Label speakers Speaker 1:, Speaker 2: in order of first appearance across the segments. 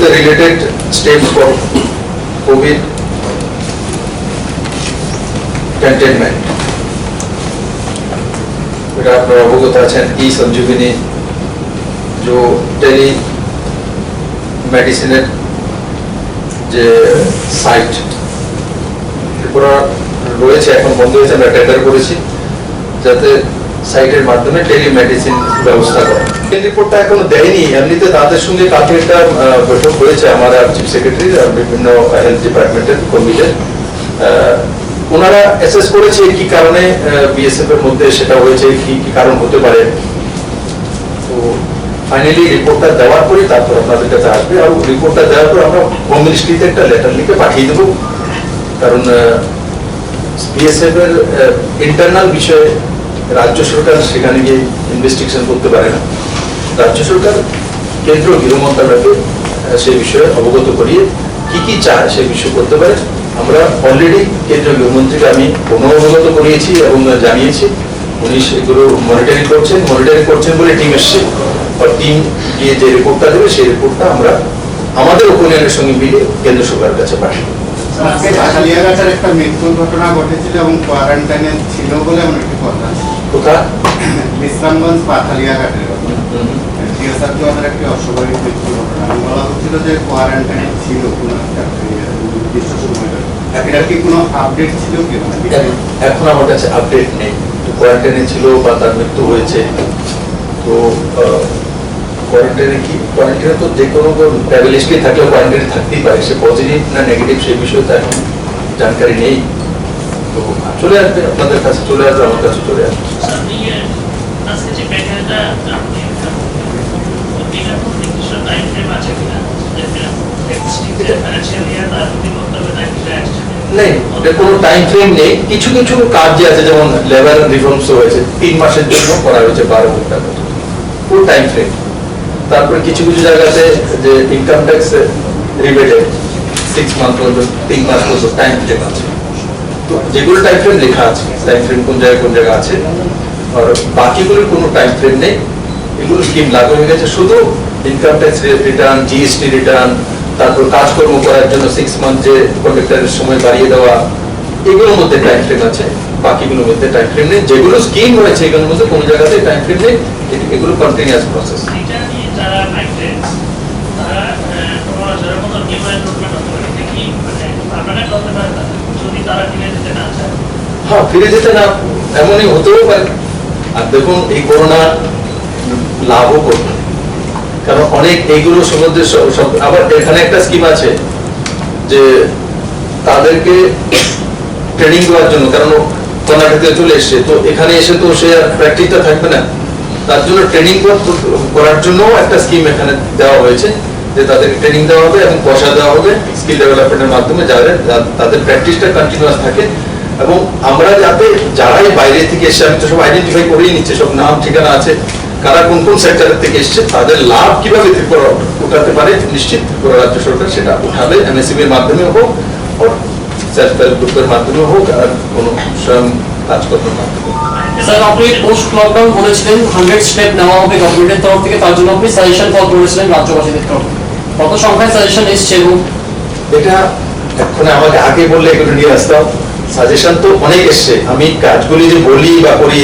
Speaker 1: the related steps for COVID containment. बेटा आप अवगत आছেন ई संजीवनी जो टेली मेडिसिन যে সাইট ত্রিপুরা রয়েছে এখন বন্ধ হয়েছে, আমরা টেন্ডার করেছি যাতে সাইটের মাধ্যমে টেলিমেডিসিন ব্যবস্থা করা। এই রিপোর্টটা এখনো দেয়নি, এমনিতে তাদের সঙ্গে কালকে একটা বৈঠক হয়েছে আমার চিফ সেক্রেটারি আর বিভিন্ন হেলথ ডিপার্টমেন্টের কর্মীদের। ওনারা অ্যাসেস করেছে কি কারণে বিএসএফ এর মধ্যে সেটা হয়েছে, কি কারণ হতে পারে। তো ফাইনালি রিপোর্টটা দেওয়ার পরে তারপর আপনাদের কাছে আসবে, আর রিপোর্টটা দেওয়ার পর আমরা হোম মিনিস্ট্রিতে একটা লেটার লিখে পাঠিয়ে দেবো, কারণ বিএসএফ এর ইন্টারনাল বিষয়ে রাজ্য সরকার সেখানে গিয়ে ইনভেস্টিগেশন করতে পারে না। রাজ্য সরকার কেন্দ্রীয় গৃহ মন্ত্রণালয়কে সেই বিষয়ে অবগত করিয়ে কি চায় সেই বিষয় করতে পারে। আমরা অলরেডি কেন্দ্রীয় গৃহমন্ত্রীকে আমি পুনঃঅবগত করিয়েছি এবং জানিয়েছি, উনি সেগুলো মনিটরিং করছেন বলে টিম এসছে, আর টিম গিয়ে যে রিপোর্টটা দেবে সেই রিপোর্টটা আমরা আমাদের ওপিনিয়নের সঙ্গে মিলে কেন্দ্র সরকারের কাছে পাঠাবো।
Speaker 2: পাথালিয়াঘাটের একটা মৃত্যুর ঘটনা ঘটেছিল এবং কোয়ারেন্টাইনে ছিল বলে আমার একটি কথা আছে।
Speaker 1: কোথায়?
Speaker 2: বিশ্রামগঞ্জ পাথালিয়াঘাটের ঘটনা। আমাদের একটি অস্বাভাবিক মৃত্যুর ঘটনা বলা হচ্ছিল যে কোয়ারেন্টাইনে ছিল কোনো একটা নির্দিষ্ট সময়। এটা কি কোনো আপডেট ছিল কি?
Speaker 1: এখন আমার কাছে আপডেট নেই, কোয়ারেন্টাইনে ছিল বা তার মৃত্যু হয়েছে। তো কোয়ারেন্টাইনে কি, কোয়ারেন্টাইনে তো যে কোনো ট্রাভেল হিস্ট্রি থাকলেও কোয়ারেন্টাইনে থাকতেই পারে, সে পজিটিভ না নেগেটিভ সেই বিষয়ে তার জানকারি নেই। তো চলে আসবে আপনাদের কাছে, চলে আসবে আমার কাছে চলে আসবে। কোনো টাইম ফ্রেম নেই, কিছু কিছু কাজ যে আছে যেমন লেবার রিফর্মস হয়েছে 3 মাসের জন্য করা হয়েছে 12 ঘন্টা পুরো টাইম ফ্রেম। তারপরে কিছু কিছু জায়গাতে যে ইনকাম ট্যাক্স রিবেটে 6 মান্থ পর্যন্ত 3 মাস পর্যন্ত টাইম ফ্রেম আছে। তো যেগুলো টাইম ফ্রেম লেখা আছে, টাইম ফ্রেম কোন জায়গায় আছে, আর বাকিগুলোর কোনো টাইম ফ্রেম নেই। এগুলো স্কিম লাগু হয়ে গেছে, শুধু income tax return, GST return, তারপর কাজকর্ম করার জন্য 6 মান্থ যে কন্ট্রাক্টরের সময় বাড়িয়ে দেওয়া, এগুলোর মধ্যে টাইম ফ্রেম আছে, বাকিগুলোর মধ্যে টাইম ফ্রেম নেই। যেগুলো স্কিম রয়েছে এগুলোর মধ্যে কোনো জায়গাতে টাইম ফ্রেম নেই, এগুলো কন্টিনিউয়াস প্রসেস। হ্যাঁ, ফিরে যেতে না এমনই হতেও পারে। আর দেখুন এই করোনা লাভও করবে, কারণ অনেক এইগুলো সমুদ্রে আবার এখানে একটা স্কিম আছে যে তাদেরকে ট্রেনিং দেওয়ার জন্য, কারণ কর্ণাটকে চলে এসছে, তো এখানে এসে তো সে আর প্র্যাকটিসটা থাকবে না, তার জন্য ট্রেনিং করার জন্য একটা স্কিম এখানে দেওয়া হয়েছে যে তাদেরকে ট্রেনিং দেওয়া হবে এবং পয়সা দেওয়া হবে স্কিল ডেভেলপমেন্টের মাধ্যমে, তাদের প্র্যাকটিসটা কন্টিনিউয়াস থাকে। এবং আমরা যাতে যারাই বাইরে থেকে এসে, আমি তো সব আইডেন্টিফাই করেই নিচ্ছে, সব নাম ঠিকানা আছে, কারা কোন কোন সেক্টরের থেকে এসছে, তাদের লাভ কিভাবে ত্রিপুরা উঠাতে পারে নিশ্চিত ত্রিপুরা রাজ্য সরকার সেটা উঠাবে, এমএসএমইর মাধ্যমে হোক, সেলফ হেল্প গ্রুপের মাধ্যমে হোক, আর কোনো স্বয়ং কাজকর্মের মাধ্যমে।
Speaker 3: স্যার, আপনি পোস্ট লকডাউন বলেছিলেন 100 স্টেপ নেওয়া হবে গভর্নমেন্টের তরফ থেকে, তার জন্য আপনি সাজেশন কল করেছিলেন রাজ্যবাসীদের তরফ থেকে। কত সংখ্যায় সাজেশন এসছে? এবং
Speaker 1: এটা এখন আমাকে আগে বললে এগুলো নিয়ে আসতাম, সাজেশন তো অনেক এসছে। আমি কাজগুলি যে বলি বা করি,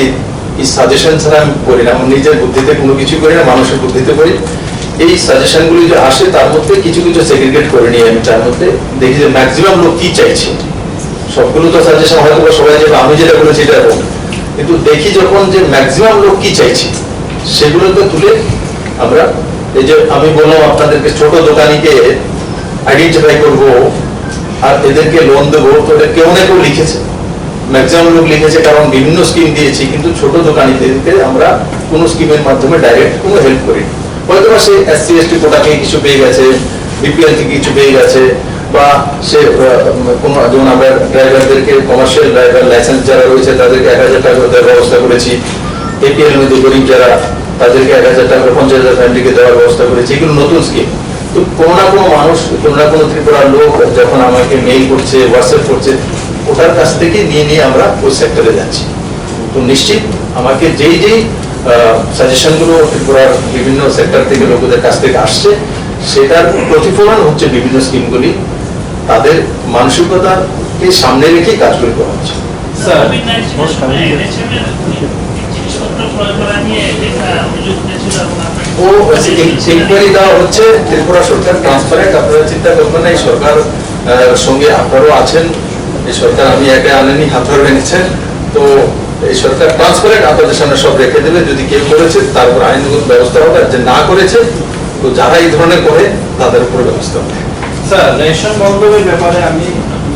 Speaker 1: এই সাজেশন ছাড়া আমি করি না, আমার নিজের বুদ্ধিতে কোনো কিছু করি না, মানুষের বুদ্ধিতে করি। এই সাজেশনগুলি যে আসে তার মধ্যে কিছু কিছু সেগ্রিগেট করে নিয়ে আমি তার মধ্যে দেখি যে ম্যাক্সিমাম লোক কি চাইছে। সবগুলো তো সাজেশন হয়তো সবাই যাবে আমি যেটা বলেছি এটা এবং, কিন্তু দেখি যখন যে ম্যাক্সিমাম লোক কি চাইছে সেগুলোকে তুলে আমরা, এই যে আমি বললাম আপনাদেরকে ছোট দোকানিকে আইডেন্টিফাই করবো আর এদেরকে লোন দেবো, তো এটা কেউ না কেউ লিখেছে, ম্যাক্সিমাম লোক লিখেছে, কারণ বিভিন্ন স্কিম দিয়েছি, কিন্তু ছোট দোকানিদেরকে আমরা কোনো স্কিমের মাধ্যমে ডাইরেক্ট কোনো হেল্প করি। হয়তো বা সে SC ST কোটা থেকে কিছু পেয়ে গেছে, BPL থেকে কিছু পেয়ে গেছে, বা সে কোনো, যেমন আমরা ড্রাইভারদেরকে কমার্শিয়াল ড্রাইভার লাইসেন্স যারা রয়েছে তাদেরকে 1000 টাকা দেওয়ার ব্যবস্থা করেছি। APL মধ্যে গরিব যারা তাদেরকে 1000 টাকা 50,000 ফ্যামিলিকে দেওয়ার ব্যবস্থা করেছি। এগুলো নতুন স্কিম। তো কোনো না কোনো মানুষ, কোনো না কোনো ত্রিপুরার লোক যখন আমাকে মেইল করছে, হোয়াটসঅ্যাপ করছে, ওটার কাছ থেকে নিয়ে আমরা ওই সেক্টরে যাচ্ছি। তো নিশ্চিত আমাকে যেই সাজেশনগুলো ত্রিপুরার বিভিন্ন সেক্টর থেকে লোকদের কাছ থেকে আসছে, সেটার প্রতিফলন হচ্ছে বিভিন্ন স্কিমগুলি, তাদের মানসিকতাকে সামনে রেখে কাজগুলি করা হচ্ছে।
Speaker 4: স্যার
Speaker 1: ও ইনকোয়ারি দেওয়া হচ্ছে, ত্রিপুরা সরকার ট্রান্সপারেন্ট, আপনারা চিন্তা করবেন না, এই সরকার সঙ্গে আপনারাও আছেন, এই সরকার আমি একা আনেনি, হাত ধরে এনেছেন, তো এই সরকার ট্রান্সপারেন্ট, আপনাদের সামনে সব রেখে দেবে, যদি কেউ করেছে তার উপর আইনগত ব্যবস্থা হবে, আর যে না করেছে তো যারা এই ধরনের করে তাদের উপর ব্যবস্থা হবে।
Speaker 4: স্যার রেশন বন্ধনের ব্যাপারে আমি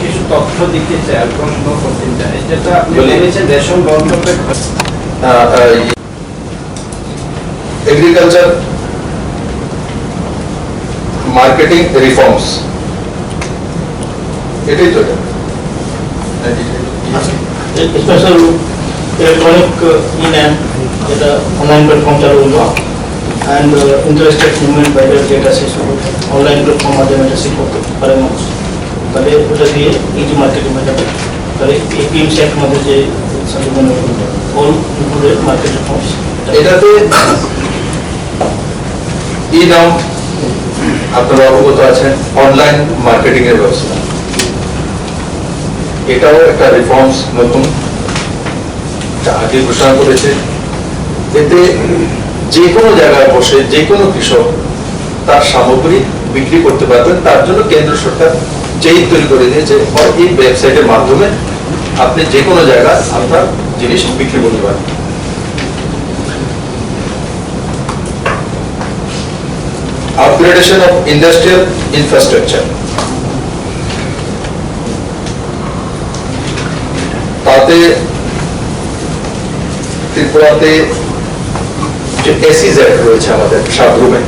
Speaker 4: কিছু তথ্য দিতে চাই আর প্রশ্ন করতে চাই, যেটা আপনি
Speaker 1: বলি।
Speaker 4: বলেছেন রেশন বন্ধনের
Speaker 1: এগ্রিকালচার মার্কেটিং রিফর্মস, এটাই তো এটা।
Speaker 5: স্পেশাল ইলেকট্রনিক ইন যেটা অনলাইন প্ল্যাটফর্ম চালু হলো অ্যান্ড ইন্টারেস্টেড মুভমেন্ট বাইরে যেটা শেষ হলো অনলাইন প্ল্যাটফর্ম মাধ্যমে এটা শেষ করতে পারে মানুষ, তাহলে ওটা দিয়ে ইজি মার্কেটিং হয়ে যাবে। তাহলে এপিএমসি অ্যাক্টের মধ্যে যে অল ইনক্লুডেড মার্কেট রিফর্মস,
Speaker 1: এটাতে ই নাম আপনারা অবগত আছেন, অনলাইন মার্কেটিং এর ব্যবস্থা, এটাও একটা রিফর্মস নতুন, যা আগে ঘোষণা করেছে। এতে যে কোনো জায়গায় বসে যে কোনো কৃষক তার সামগ্রী বিক্রি করতে পারবেন, তার জন্য কেন্দ্র সরকার চেইন তৈরি করে দিয়েছে, এই ওয়েবসাইটের মাধ্যমে আপনি যে কোনো জায়গায় আপনার জিনিস বিক্রি করতে পারবেন। Upgradation of industrial infrastructure, তাতে ত্রিপুরাতে যে এসিজ অ্যাক্ট রয়েছে আমাদের সাবরুমে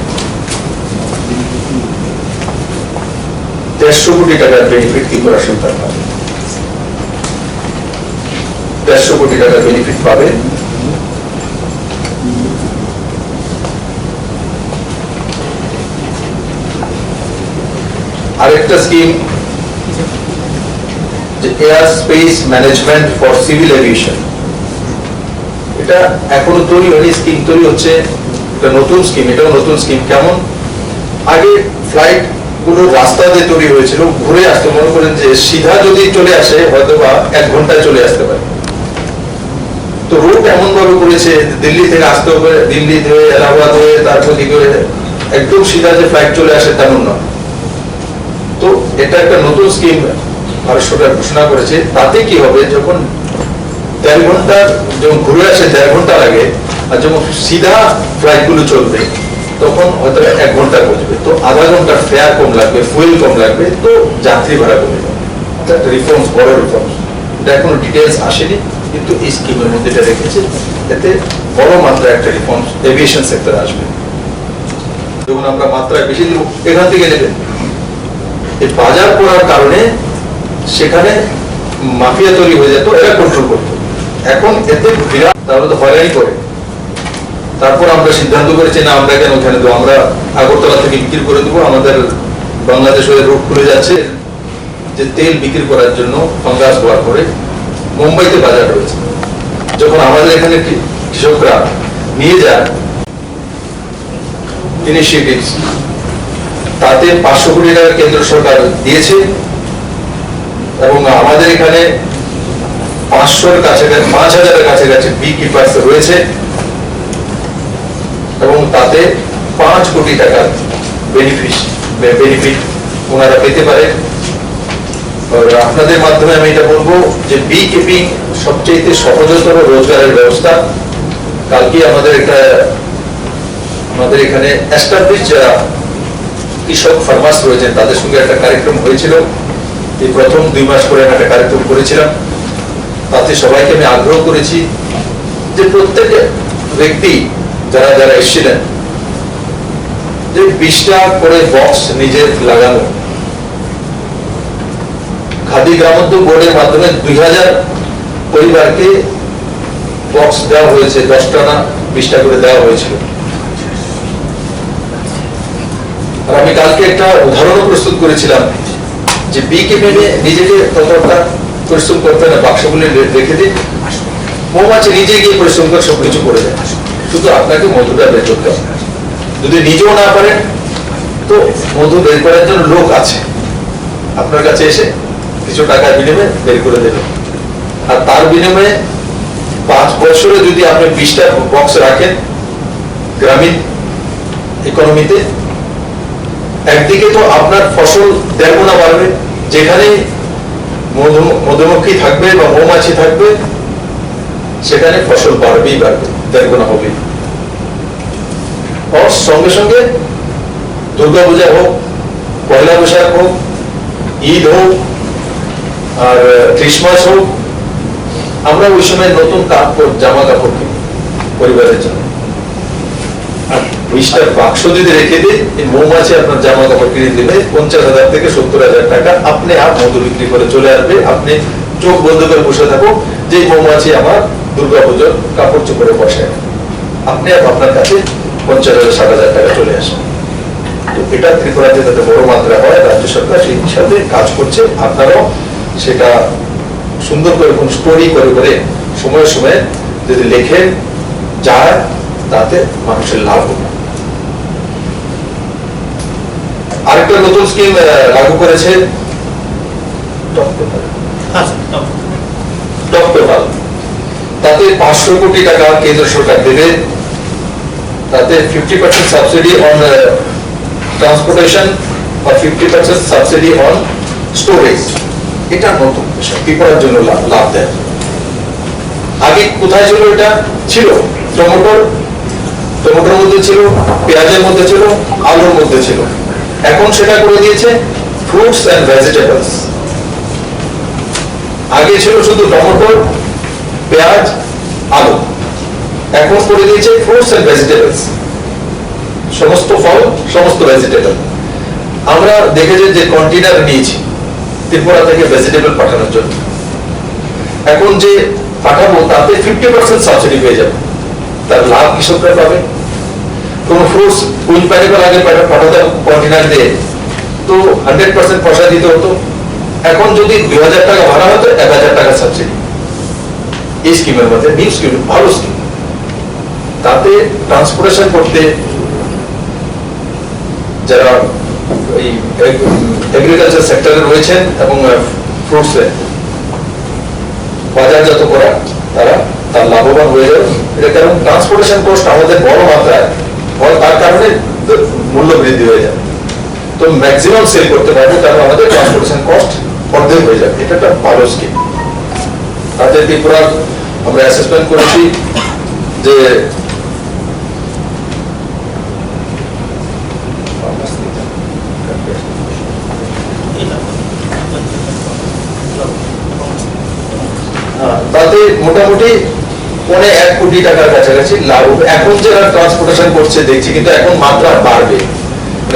Speaker 1: 150 কোটি টাকার বেনিফিট ত্রিপুরা সরকার পাবে, 150 কোটি টাকার বেনিফিট পাবে। আরেকটা স্কিম যে air space management for civil aviation, এটা এখনো তৈরি হয়নি, স্কিম তৈরি হচ্ছে, এটা নতুন স্কিম, এটাও নতুন স্কিম। কেমন, আগে ফ্লাইট গুলো রাস্তা দিয়ে তৈরি হয়েছিল, ঘুরে আসতে, মনে করেন যে সিধা যদি চলে আসে হয়তো বা 1 ঘন্টায় চলে আসতে পারে, তো রুট এমন ভাবে করেছে দিল্লি থেকে আসতে হবে, দিল্লি হয়ে এলাহাবাদ হয়ে তারপর দিকে একদম সিধা যে ফ্লাইট চলে আসে তেমন নয়। তো এটা একটা নতুন স্কিম ভারত সরকার ঘোষণা করেছে। তাতে কি হবে, যখন 1.5 ঘন্টা যখন ঘুরে আসে 1.5 ঘন্টা লাগে, আর যখন সিধা ফ্লাইট গুলো চলবে তখন হয়তো 1 ঘন্টা পৌঁছবে, তো আধা ঘন্টার ফেয়ার কম লাগবে, ফুয়েল কম লাগবে, তো যাত্রী ভাড়া কমে যাবে। এটা একটা রিফর্মস, বড় রিফর্মস, এটা এখনো ডিটেলস আসেনি, কিন্তু এই স্কিমের মধ্যে এটা রেখেছে, এতে বড় মাত্রায় একটা রিফর্মস এভিয়েশন সেক্টরে আসবে। যখন আমরা মাত্রায় বেশি দেবো, এখান থেকে নেবেন, এই বাজার করার কারণে সেখানে মাফিয়া তৈরি হয়ে যেত, এরা কন্ট্রোল করতো। এখন এতে বিরাট, তাহলে তো হয়রানি করে। তারপর আমরা সিদ্ধান্ত করেছি না, আমরা কেন ওখানে দেবো, আমরা আগরতলা থেকে বিক্রি করে দেবো, আমাদের বাংলাদেশ হয়ে রোড খুলে যাচ্ছে, যে তেল বিক্রি করার জন্য ফাঙ্গাস হওয়ার পরে মুম্বাইতে বাজার রয়েছে, যখন আমাদের এখানে কৃষকরা নিয়ে যায় ইনিশিয়েটিভস, তাতে 500 কোটি টাকা কেন্দ্র সরকার দিয়েছে, এবং আমাদের এখানে 500-এর কাছাকাছি, 5000-এর কাছাকাছি বি কিপার্স রয়েছে, এবং তাতে 5 কোটি টাকার বেনিফিট ওনারা পেতে পারে। আপনাদের মাধ্যমে আমি এটা বলবো যে বি কিপিং সবচেয়ে সহজতর রোজগারের ব্যবস্থা। কালকে আমাদের এখানে এস্টাবলিশ যারা কৃষক ফার্মার্স রয়েছেন তাদের সঙ্গে একটা কার্যক্রম হয়েছিল, এই প্রথম 2 মাস করে একটা কার্যক্রম করেছিলাম। তাতে সবাইকে আমি আগ্রহ করেছি যে প্রত্যেক ব্যক্তি যারা যারা এসেছিলেন, যে 20টা করে বক্স নিজে লাগানো, খাদি গ্রামোদ্যোগ বোর্ডের মাধ্যমে 2000 পরিবারকে বক্স দেওয়া হয়েছে, 10টা না 20টা করে দেওয়া হয়েছিল। আর আমি কালকে একটা উদাহরণ প্রস্তুত করেছিলাম যে বি কিপিং এ নিজেকে ততটা পরিশ্রম করতে না, বাক্সগুলি রেখে দিন, মৌমাছি নিজে গিয়ে পরিশ্রম করে সবকিছু করে দেয়, শুধু আপনাকে মধুটা বের করতে হবে। যদি নিজেও না পারেন তো মধু বের করার জন্য লোক আছে, আপনার কাছে এসে কিছু টাকার বিনিময়ে বের করে দেবে। আর তার বিনিময়ে 5 বছরে যদি আপনি 20টা বক্স রাখেন গ্রামীণ ইকোনমিতে, একদিকে তো আপনার ফসল 1.5 গুণা বাড়বে, যেখানে মধুমক্ষী থাকবে বা মৌমাছি থাকবে সেখানে ফসল বাড়বেই বাড়বে, 1.5 গুণা হবে। আর সঙ্গে সঙ্গে দুর্গাপূজা হোক, পয়লা বৈশাখ হোক, ঈদ হোক আর ক্রিসমাস হোক, আমরা ওই সময় নতুন জামা কাপড় কিনি পরিবারের জন্য। আর 20টা বাক্স যদি রেখে দিই, এই মৌমাছি আপনার জামা কাপড় কিনে দেবে 50,000 থেকে 70,000 টাকা আপনি মধু বিক্রি করে চলে আসবে। আপনি চোখ বন্ধ করে বসে থাকো যে মৌমাছি আমার দুর্গাপুজোর কাপড় চোপড়ে বসে, আপনি আপনার কাছে 50,000-60,000 টাকা চলে আসে। তো এটা ত্রিপুরাতে যাতে বড় মাত্রা হয়, রাজ্য সরকার সেই হিসাবে কাজ করছে। আপনারাও সেটা সুন্দর করে কোন স্টোরি করে করে সময়ে সময়ে যদি লেখেন যায়, তাতে মানুষের লাভ হবে। আরেকটা নতুন স্কিম লাগু করেছে ডক্টর, তাতে 500 কোটি টাকা কেন্দ্র সরকার দেবে। তাতে 50% সাবসিডি অন ট্রান্সপোর্টেশন আর 50% সাবসিডি অন স্টোরেজ। এটা নতুন বিষয়, ত্রিপুরার জন্য লাভ দেয়। আগে কোথায় ছিল? এটা ছিল টমেটোর মধ্যে ছিল, পেঁয়াজের মধ্যে ছিল, আলুর মধ্যে ছিল। এখন সেটা করে দিয়েছে ফ্রুটস এন্ড ভেজিটেবলস। আগে ছিল শুধু টমেটো, পেঁয়াজ, আলু, এখন করে দিয়েছে ফ্রুটস এন্ড ভেজিটেবলস, সমস্ত ফল, সমস্ত ভেজিটেবল। আমরা দেখেছি যে কন্টেনার নিয়েছি ত্রিপুরা থেকে ভেজিটেবল পাঠানোর জন্য, এখন যে পাঠাবো তাতে 50% সাবসিডি পেয়ে যাবে। তার লাভ কৃষকরা পাবে। কোন ফ্রুটস কুইন পাইনাপল আগে পাঠাতে কন্টেনার দিয়ে তো 100% পয়সা দিতে হতো, এখন যদি 2,000 টাকা ভাড়া হতো 1,000 টাকা সাবসিডি। এই স্কিমের মধ্যে নিউ স্কিম, ভালো স্কিম। তাতে ট্রান্সপোর্টেশন করতে যারা এই এগ্রিকালচার সেক্টরে রয়েছেন এবং ফ্রুটসে বাজারজাত করা, তার লাভবান হয়ে যাবে। এটা কারণ ট্রান্সপোর্টেশন কস্ট আমাদের বড় মাত্রায় হয়, তার কারণে মূল্য বৃদ্ধি হয়ে যাবে। তো ম্যাক্সিমাম সেল করতে পারবো, কারণ আমাদের ট্রান্সপোর্টেশন কস্ট অর্ধেক হয়ে যাবে। এটা একটা ভালো স্কিম। তাতে ত্রিপুরা আমরা অ্যাসেসমেন্ট করেছি যে তাতে মোটামুটি 1.5 কোটি টাকার কাছাকাছি লাভ হবে। এখন যারা ট্রান্সপোর্টেশন করছে দেখছি, কিন্তু এখন মাত্রা বাড়বে।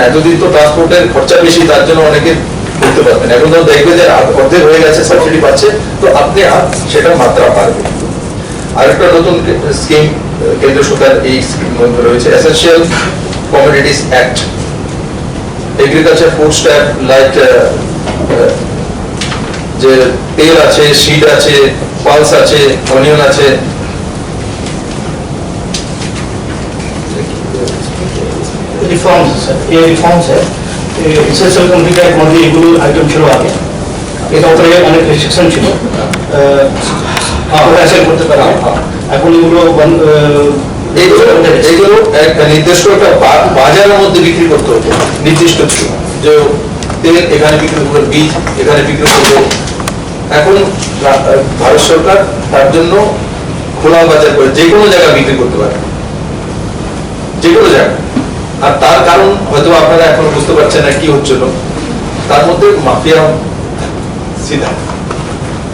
Speaker 1: এতদিন তো ট্রান্সপোর্টের খরচা বেশি, তার জন্য অনেকে করতে পারবেন। এখন তো দেখবে যে অর্ধেক হয়ে গেছে, সাবসিডি পাচ্ছে, তো আপনি সেটার মাত্রা বাড়বে। আরেকটা নতুন স্কিম কেন্দ্র সরকার এই স্কিম মধ্যে রয়েছে, essential commodities act. Agriculture food stamp like যে তেল আছে, সিড আছে, পালস আছে, অনিয়ন আছে,
Speaker 5: रिफॉर्म्स सर, ये रिफॉर्म्स है। एसेंशियल कमोडिटी का मध्य एগুলো আইটেম ছিল আগে, এটা উপরে অনেক রেস্ট্রিকশন ছিল, আমরা অ্যাসেল করতে পারি। এখন এগুলো
Speaker 1: এগুলো একটা নির্দিষ্ট একটা বাজারের মধ্যে বিক্রি করতে হতো, নির্দিষ্ট ছিল যে তেল এখানে বিক্রি করবে, বীজ এখানে বিক্রি করবে। এখন ভারত সরকার তার জন্য খোলা বাজার করে যে কোনো জায়গায় বিক্রি করতে পারে, যে কোনো জায়গায়। আর তার কারণ হয়তো আপনারা এখন বুঝতে পারছেন না কি হচ্ছিল, তার মধ্যে মাফিয়া সিধা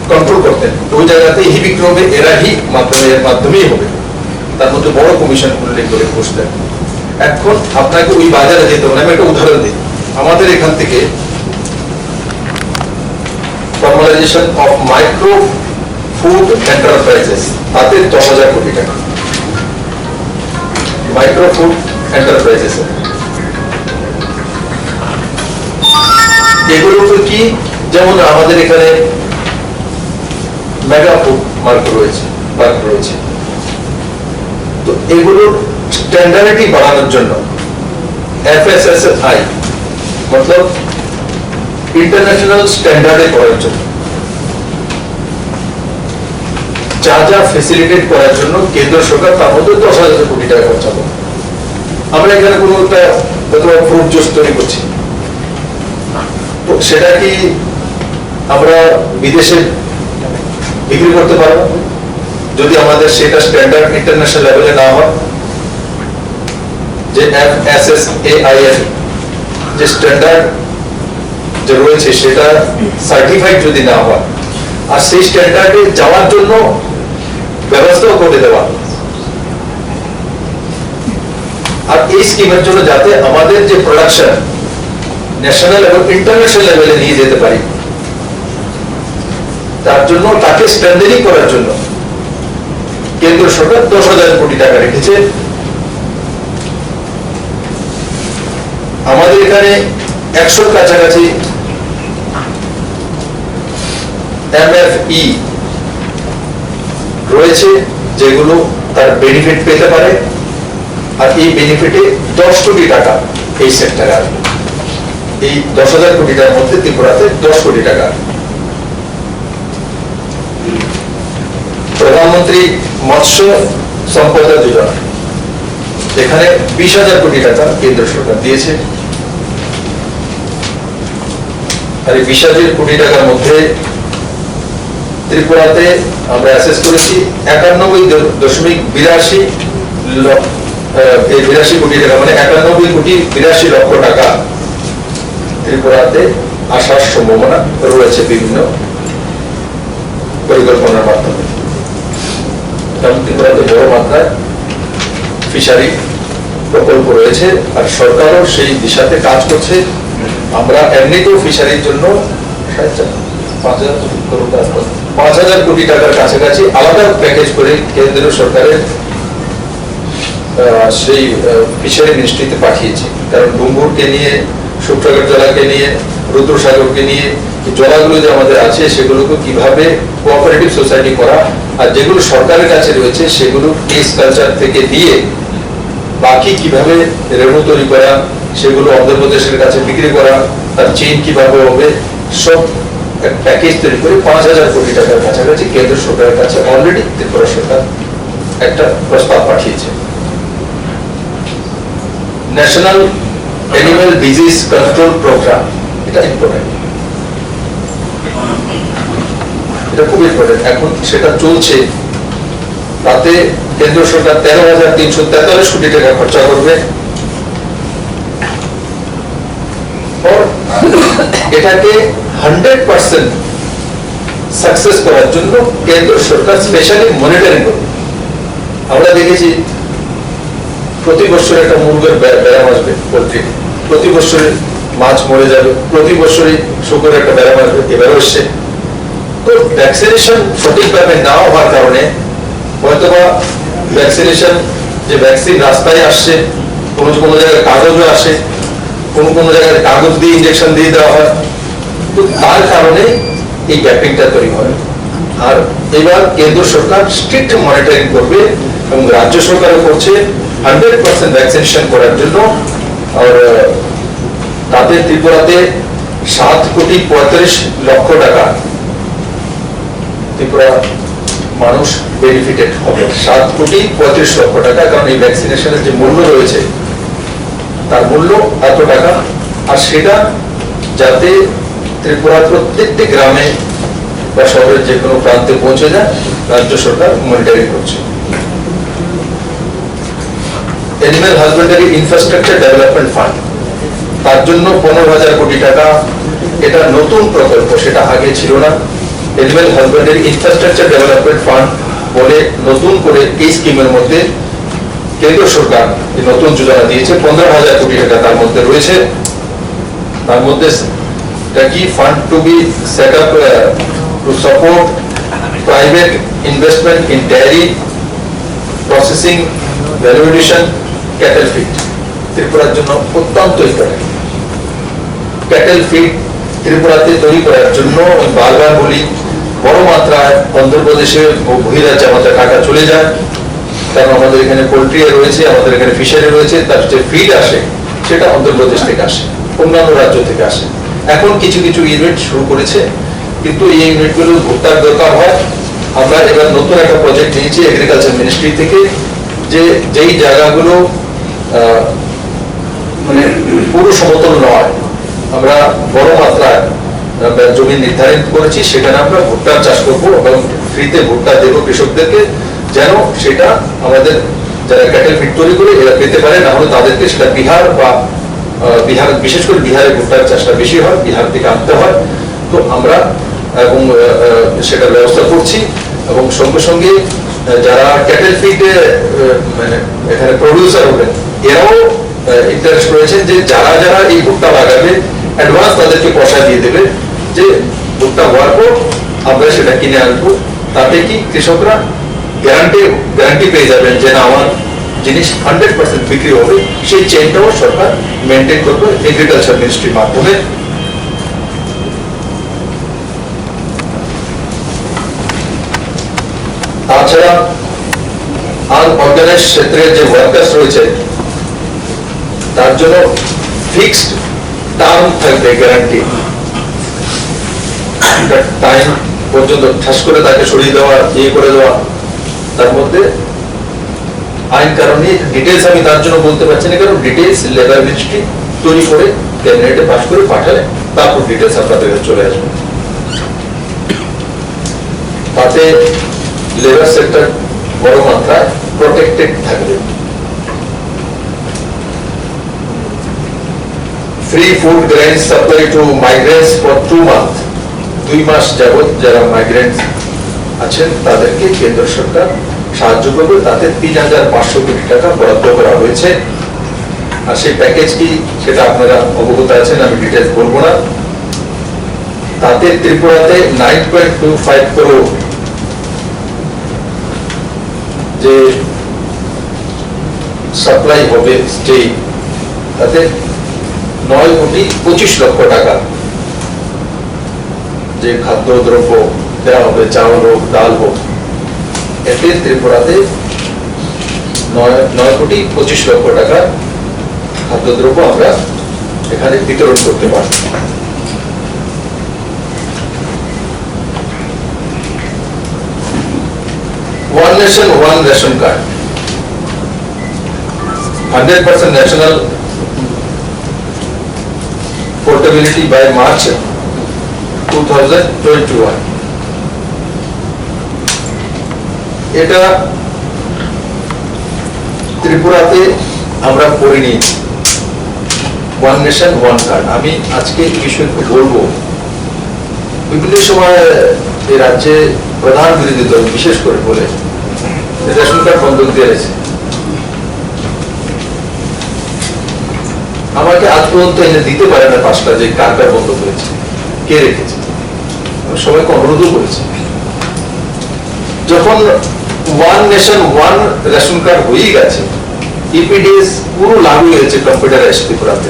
Speaker 1: কন্ট্রোল করতেন। ওই জায়গাতে হি বিক্রি হবে, এরাই মাধ্যমেই হবে, তার মধ্যে বড় কমিশন উল্লেখ করে বসতেন। এখন আপনাকে ওই বাজারে যেতে হবে। আমি একটা উদাহরণ দিই, আমাদের এখান থেকে ফর্মালাইজেশন অফ মাইক্রো ফুড এন্টারপ্রাইজেস, তাতে 10,000 কোটি টাকা মাইক্রো ফুড এন্টারপ্রাইজেস। এগুলো তো কি, যেমন আমাদের এখানে মেগা ফুড মার্কেট রয়েছে, তো এগুলোর স্ট্যান্ডার্ডিটি বাড়ানোর জন্য FSSAI মতলব ইন্টারন্যাশনাল স্ট্যান্ডার্ডে করার জন্য যা যা ফেসিলিটেট করার জন্য কেন্দ্র সরকার তার মধ্যে 10,000 কোটি টাকা খরচা করে। আমরা এখানে কোনো একটা ফ্রুট জুস তৈরি করছি, তো সেটা কি আমরা বিদেশে বিক্রি করতে পারবো যদি আমাদের সেটা স্ট্যান্ডার্ড ইন্টারন্যাশনাল লেভেলে না হয়? যে FSSAIN যে স্ট্যান্ডার্ড যে রয়েছে সেটা সার্টিফাইড যদি না হয়, আর সেই স্ট্যান্ডার্ডে যাওয়ার জন্য ব্যবস্থাও করে দেওয়া, আর এই স্কিমের জন্য যাতে আমাদের যে প্রোডাকশন ন্যাশনাল এবং ইন্টারন্যাশনাল লেভেলে নিয়ে যেতে পারি, তার জন্য তাকে স্ট্যান্ডার্ডিং করার জন্য কেন্দ্র সরকার 10,000 কোটি টাকা রেখেছে। আমাদের এখানে 100 কাছাকাছি MFE রয়েছে যেগুলো তার বেনিফিট পেতে পারে, আর এই বেনিফিটে 10 কোটি টাকা এই সেক্টরে আসবে। এই 10,000 কোটি টাকার মধ্যে ত্রিপুরাতে 10 কোটি টাকা। প্রধানমন্ত্রী মৎস্য সম্পদা যোজনা, এখানে 20,000 কোটি টাকা কেন্দ্র সরকার দিয়েছে। আর এই 20,000 কোটি টাকার মধ্যে ত্রিপুরাতে আমরা অ্যাসেস করেছি 91.82 কোটি টাকা, মানে 91,82 লক্ষ টাকা ত্রিপুরাতে আসার সম্ভাবনা রয়েছে বিভিন্ন পরিকল্পনার মাধ্যমে। কারণ ত্রিপুরাতে বড় মাত্রায় ফিশারি প্রকল্প রয়েছে, আর সরকারও সেই দিশাতে কাজ করছে। আমরা এমনিতেও ফিশারির জন্য 5,000 কোটি টাকার কাছাকাছি আলাদা প্যাকেজ করে কেন্দ্রীয় সরকারের সেই ফিশারি মিনিস্ট্রিতে পাঠিয়েছি। কারণ ডুম্বুরকে নিয়ে, শুক্রাগড় জলাকে নিয়ে, রুদ্রসাগরকে নিয়ে জলাগুলো যে আমাদের আছে সেগুলোকে কিভাবে কোঅপারেটিভ সোসাইটি করা, আর যেগুলো সরকারের কাছে রয়েছে সেগুলো কেস কালচার থেকে দিয়ে বাকি কিভাবে রেভিনিউ তৈরি করা, সেগুলো অন্ধ্রপ্রদেশের কাছে বিক্রি করা, তার চেইন কিভাবে হবে, সব প্যাকেজ তৈরি করে 5,000 কোটি টাকার কাছাকাছি কেন্দ্র সরকারের কাছে অলরেডি ত্রিপুরা সরকার একটা প্রস্তাব পাঠিয়েছে। National animal disease control programme, এটা ইম্পর্টেন্ট, এটা খুব ইম্পর্টেন্ট। এখন সেটা চলছে, তাতে কেন্দ্র সরকার 13,343 কোটি টাকা খরচা করবে। এটাকে 100% সাকসেস করার জন্য কেন্দ্র সরকার স্পেশালি মনিটরিং করবে। আমরা দেখেছি প্রতি বছর একটা মুরগের ব্যায়াম আসবে, পোলট্রি প্রতি বছরে মাছ মরে যাবে, প্রতি বছরই শুকরের একটা ব্যায়াম আসবে, এবারও এসছে। তো ভ্যাকসিনেশন সঠিকভাবে না হওয়ার কারণে হয়তোবা ভ্যাকসিনেশন যে ভ্যাকসিন রাস্তায় আসছে, কোনো কোনো জায়গায় কাগজও আসে, কোনো জায়গায় কাগজ দিয়ে ইঞ্জেকশন দিয়ে দেওয়া হয়, তো তার কারণে এই গ্যাপিংটা তৈরি হয়। আর এবার কেন্দ্র সরকার স্ট্রিক্ট মনিটরিং করবে এবং রাজ্য সরকারও করছে 100% ভ্যাকসিনেশন করার জন্য। আর তাতে ত্রিপুরাতে 7,35 লক্ষ টাকা ত্রিপুরা মানুষ বেনিফিটেড হবে, 7,35 লক্ষ টাকা। কারণ এই ভ্যাকসিনেশনের যে মূল্য রয়েছে তার মূল্য এত টাকা, আর সেটা যাতে ত্রিপুরা প্রত্যেকটি গ্রামে বা শহরের যে কোনো প্রান্তে পৌঁছে যায়, রাজ্য সরকার মনিটরিং করছে। Animal husbandry infrastructure development fund, তার জন্য 15,000 কোটি টাকা। এটা নতুন প্রকল্প, সেটা আগে ছিল না। Animal husbandry infrastructure development fund বলে নতুন করে এই স্কিমের মধ্যে কেন্দ্র সরকার নতুন যোজনা দিয়েছে, 15,000 কোটি টাকা তার মধ্যে রয়েছে। তার মধ্যে কি fund to be set up to support private investment in dairy processing, value addition, cattle feed. ত্রিপুরার জন্য অত্যন্ত ইম্পর্টেন্ট। ক্যাটেল ফিড ত্রিপুরাতে তৈরি করার জন্য বারবার বলি, বড় মাত্রায় অন্ধ্রপ্রদেশে ও বহিরাজ্যে আমাদের টাকা চলে যায়, কারণ আমাদের এখানে পোল্ট্রি রয়েছে, আমাদের এখানে ফিশারি রয়েছে, তার যে ফিড আসে সেটা অন্ধ্রপ্রদেশ থেকে আসে। অন্যান্য রাজ্য থেকে আসে। এখন কিছু কিছু ইউনিট শুরু করেছে, কিন্তু এই ইউনিটগুলো ভুট্টার দরকার হয়। আমরা এবার নতুন একটা প্রজেক্ট নিয়েছি এগ্রিকালচার মিনিস্ট্রি থেকে, যে যেই জায়গাগুলো মানে পুরো সমতল নয়, আমরা বড় মাত্রায় জমি নির্ধারিত করেছি, সেখানে আমরা ভুট্টার চাষ করবো এবং ফ্রিতে ভুট্টা দেবো কৃষকদেরকে, যেন সেটা আমাদের যারা ক্যাটেল ফিড তৈরি করে এরা পেতে পারে, না হলে তাদেরকে সেটা বিহার বা বিহার, বিশেষ করে বিহারে ভুট্টার চাষটা বেশি হয়, বিহার থেকে আনতে হয়। তো আমরা এবং সেটার ব্যবস্থা করছি, এবং সঙ্গে সঙ্গে যারা ক্যাটেল ফিডে মানে এখানে প্রডিউসার হবেন, এরাও ইন্টারেস্ট রয়েছেন যে যারা যারা এই ভুট্টা লাগাবে অ্যাডভান্স তাদেরকে পয়সা দিয়ে দেবে, যে ভুট্টা হওয়ার পর আমরা সেটা কিনে আনবো। তাতে কি কৃষকরা গ্যারান্টি পেয়ে যাবেন যে না, আমার জিনিস 100% বিক্রি হবে। সেই চেইনটাও সরকার মেনটেন করবে এগ্রিকালচার মিনিস্ট্রির মাধ্যমে। তাছাড়া আনঅর্গানাইজড ক্ষেত্রের যে ওয়ার্কার্স রয়েছে তার জন্য ফিক্সড টার্ম থাকবে, গ্যারান্টি টাইম পর্যন্ত ঠাস করে তাকে সরিয়ে দেওয়া, ইয়ে করে দেওয়া। তার মধ্যে আইন কারণে ডিটেলস আমি তার জন্য বলতে পারছি না, কারণ ডিটেলস লেবার মিনিস্ট্রি তৈরি করে ক্যাবিনেটে পাস করে পাঠালে তারপর ডিটেলস আপনাদের কাছে চলে আসবে। তাতে লেবার সেক্টর বড় মাত্রায় প্রোটেক্টেড থাকবে। Free food grain supply two migrants for 2 month, 2 মাস যাবত যারা মাইগ্রেন্ট আছেন তাদেরকে কেন্দ্র সরকার সাহায্য করবে। তাতে 3,500 কোটি টাকা বরাদ্দ করা হয়েছে। আর সেই প্যাকেজ কি সেটা আপনারা অবগত আছেন, আমি ডিটেলস বলবো না। তাতে ত্রিপুরাতে 9.25 করোড় যে সাপ্লাই হবে স্টেট, তাতে 9,25,00,000 টাকা যে খাদ্যদ্রব্য দেওয়া হবে, চাউল হোক, ডাল হোক, এতে ত্রিপুরাতে 9,25,00,000 টাকা খাদ্যদ্রব্য আমরা এখানে বিতরণ করতে পারব। One nation one ration card, 100% national portability by March 2021। এটা ত্রিপুরাতে আমরা করে নিয়েছি, ওয়ান নেশন ওয়ান কার্ড। আমি আজকে এই বিষয়ে একটু বলবো। বিভিন্ন সময় এই রাজ্যে প্রধান বিরোধী দল বিশেষ করে বলে রেশন কার্ড বন্ধক দিয়ে রয়েছে। আমাকে আজ পর্যন্ত এনে দিতে পারে না 5টা যে কার্ডটা বন্ধ হয়েছে, কে রেখেছে। আমি সবাইকে অনুরোধও করেছি, যখন one nation one ration card হয়ে গেছে, ইপিডিএস পুরো লাগু হয়েছে কম্পিউটারাইজড ত্রিপুরাতে,